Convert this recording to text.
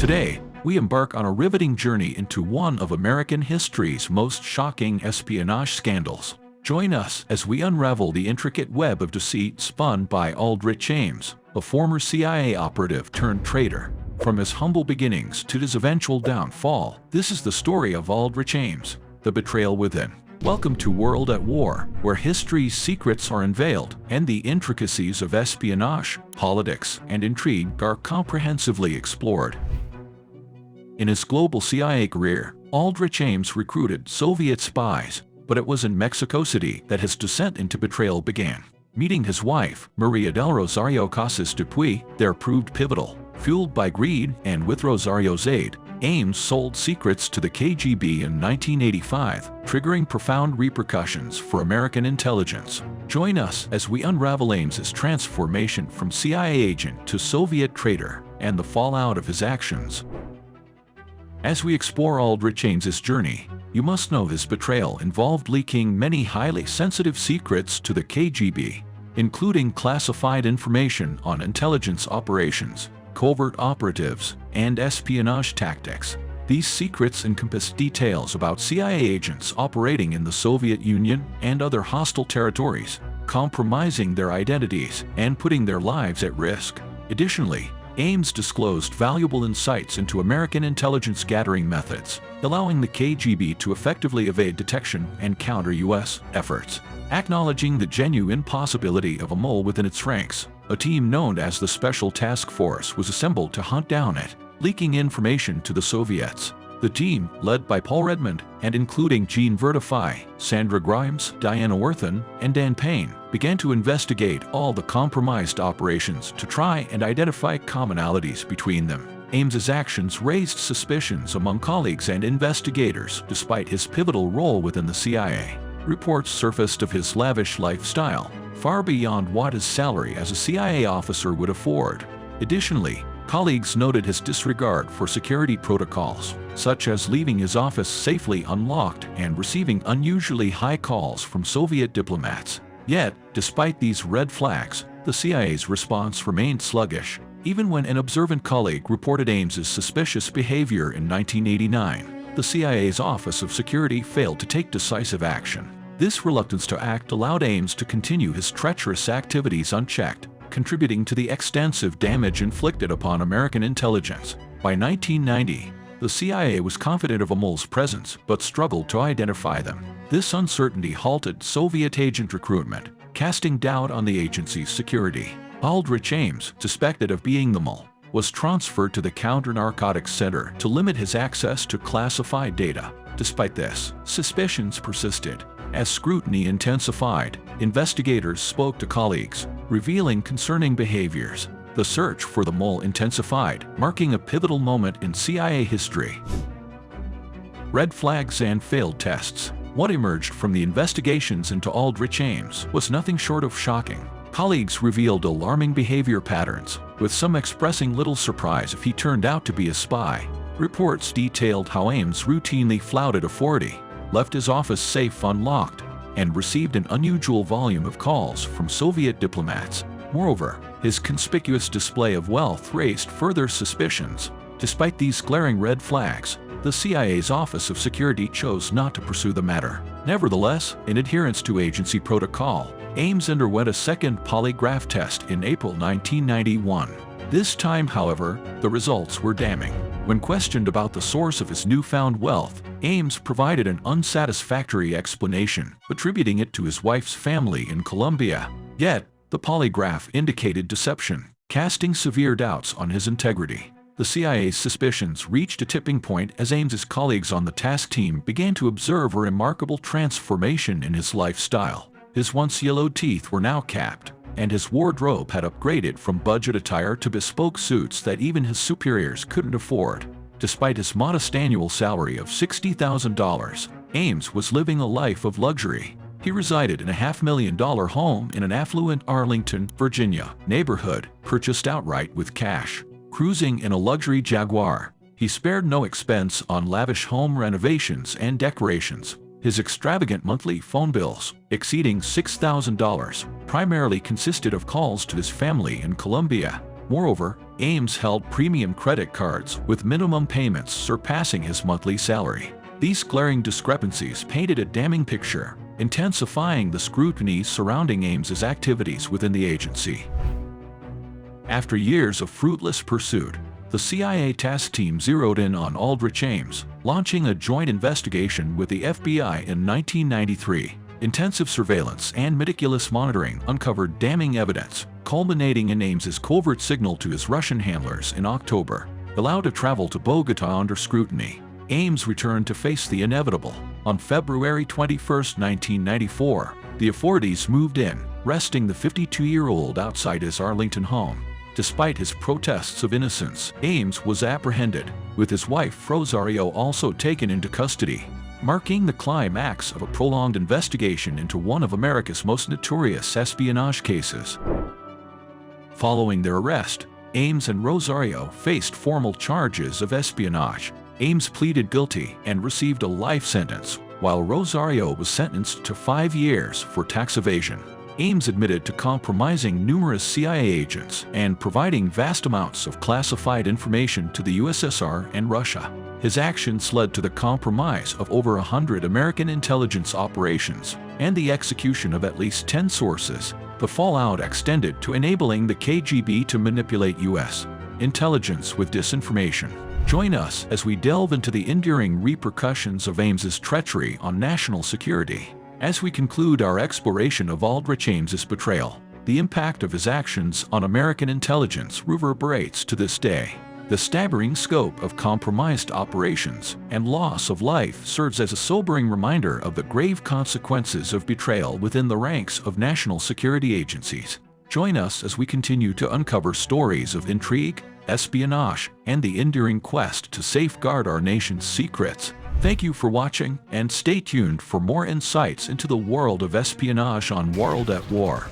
Today, we embark on a riveting journey into one of American history's most shocking espionage scandals. Join us as we unravel the intricate web of deceit spun by Aldrich Ames, a former CIA operative turned traitor. From his humble beginnings to his eventual downfall, this is the story of Aldrich Ames, the betrayal within. Welcome to World at War, where history's secrets are unveiled and the intricacies of espionage, politics, and intrigue are comprehensively explored. In his global CIA career, Aldrich Ames recruited Soviet spies, but it was in Mexico City that his descent into betrayal began. Meeting his wife, Maria del Rosario Casas Dupuy, there proved pivotal. Fueled by greed and with Rosario's aid, Ames sold secrets to the KGB in 1985, triggering profound repercussions for American intelligence. Join us as we unravel Ames's transformation from CIA agent to Soviet traitor and the fallout of his actions. As we explore Aldrich Ames's journey, you must know his betrayal involved leaking many highly sensitive secrets to the KGB, including classified information on intelligence operations, covert operatives, and espionage tactics. These secrets encompass details about CIA agents operating in the Soviet Union and other hostile territories, compromising their identities and putting their lives at risk. Additionally, Ames disclosed valuable insights into American intelligence gathering methods, allowing the KGB to effectively evade detection and counter U.S. efforts. Acknowledging the genuine possibility of a mole within its ranks, a team known as the Special Task Force was assembled to hunt down it, leaking information to the Soviets. The team, led by Paul Redmond and including Jean Vertify, Sandra Grimes, Diana Worthen, and Dan Payne, began to investigate all the compromised operations to try and identify commonalities between them. Ames's actions raised suspicions among colleagues and investigators despite his pivotal role within the CIA. Reports surfaced of his lavish lifestyle, far beyond what his salary as a CIA officer would afford. Additionally, colleagues noted his disregard for security protocols, such as leaving his office safely unlocked and receiving unusually high calls from Soviet diplomats. Yet, despite these red flags, the CIA's response remained sluggish. Even when an observant colleague reported Ames's suspicious behavior in 1989, the CIA's Office of Security failed to take decisive action. This reluctance to act allowed Ames to continue his treacherous activities unchecked, contributing to the extensive damage inflicted upon American intelligence. By 1990, the CIA was confident of a mole's presence but struggled to identify them. This uncertainty halted Soviet agent recruitment, casting doubt on the agency's security. Aldrich Ames, suspected of being the mole, was transferred to the Counter-Narcotics Center to limit his access to classified data. Despite this, suspicions persisted. As scrutiny intensified, investigators spoke to colleagues, revealing concerning behaviors. The search for the mole intensified, marking a pivotal moment in CIA history. Red flags and failed tests. What emerged from the investigations into Aldrich Ames was nothing short of shocking. Colleagues revealed alarming behavior patterns, with some expressing little surprise if he turned out to be a spy. Reports detailed how Ames routinely flouted authority, left his office safe unlocked, and received an unusual volume of calls from Soviet diplomats. Moreover, his conspicuous display of wealth raised further suspicions. Despite these glaring red flags, the CIA's Office of Security chose not to pursue the matter. Nevertheless, in adherence to agency protocol, Ames underwent a second polygraph test in April 1991. This time, however, the results were damning. When questioned about the source of his newfound wealth, Ames provided an unsatisfactory explanation, attributing it to his wife's family in Colombia. Yet, the polygraph indicated deception, casting severe doubts on his integrity. The CIA's suspicions reached a tipping point as Ames's colleagues on the task team began to observe a remarkable transformation in his lifestyle. His once yellowed teeth were now capped, and his wardrobe had upgraded from budget attire to bespoke suits that even his superiors couldn't afford. Despite his modest annual salary of $60,000, Ames was living a life of luxury. He resided in a $500,000 home in an affluent Arlington, Virginia neighborhood, purchased outright with cash. Cruising in a luxury Jaguar, he spared no expense on lavish home renovations and decorations. His extravagant monthly phone bills, exceeding $6,000, primarily consisted of calls to his family in Colombia. Moreover, Ames held premium credit cards with minimum payments surpassing his monthly salary. These glaring discrepancies painted a damning picture, intensifying the scrutiny surrounding Ames's activities within the agency. After years of fruitless pursuit, the CIA task team zeroed in on Aldrich Ames, launching a joint investigation with the FBI in 1993. Intensive surveillance and meticulous monitoring uncovered damning evidence, culminating in Ames's covert signal to his Russian handlers in October. Allowed to travel to Bogota under scrutiny, Ames returned to face the inevitable. On February 21, 1994, the authorities moved in, arresting the 52-year-old outside his Arlington home. Despite his protests of innocence, Ames was apprehended, with his wife Rosario also taken into custody, marking the climax of a prolonged investigation into one of America's most notorious espionage cases. Following their arrest, Ames and Rosario faced formal charges of espionage. Ames pleaded guilty and received a life sentence, while Rosario was sentenced to 5 years for tax evasion. Ames admitted to compromising numerous CIA agents and providing vast amounts of classified information to the USSR and Russia. His actions led to the compromise of over 100 American intelligence operations and the execution of at least 10 sources. The fallout extended to enabling the KGB to manipulate U.S. intelligence with disinformation. Join us as we delve into the enduring repercussions of Ames's treachery on national security. As we conclude our exploration of Aldrich Ames's betrayal, the impact of his actions on American intelligence reverberates to this day. The staggering scope of compromised operations and loss of life serves as a sobering reminder of the grave consequences of betrayal within the ranks of national security agencies. Join us as we continue to uncover stories of intrigue, espionage, and the enduring quest to safeguard our nation's secrets. Thank you for watching, and stay tuned for more insights into the world of espionage on World at War.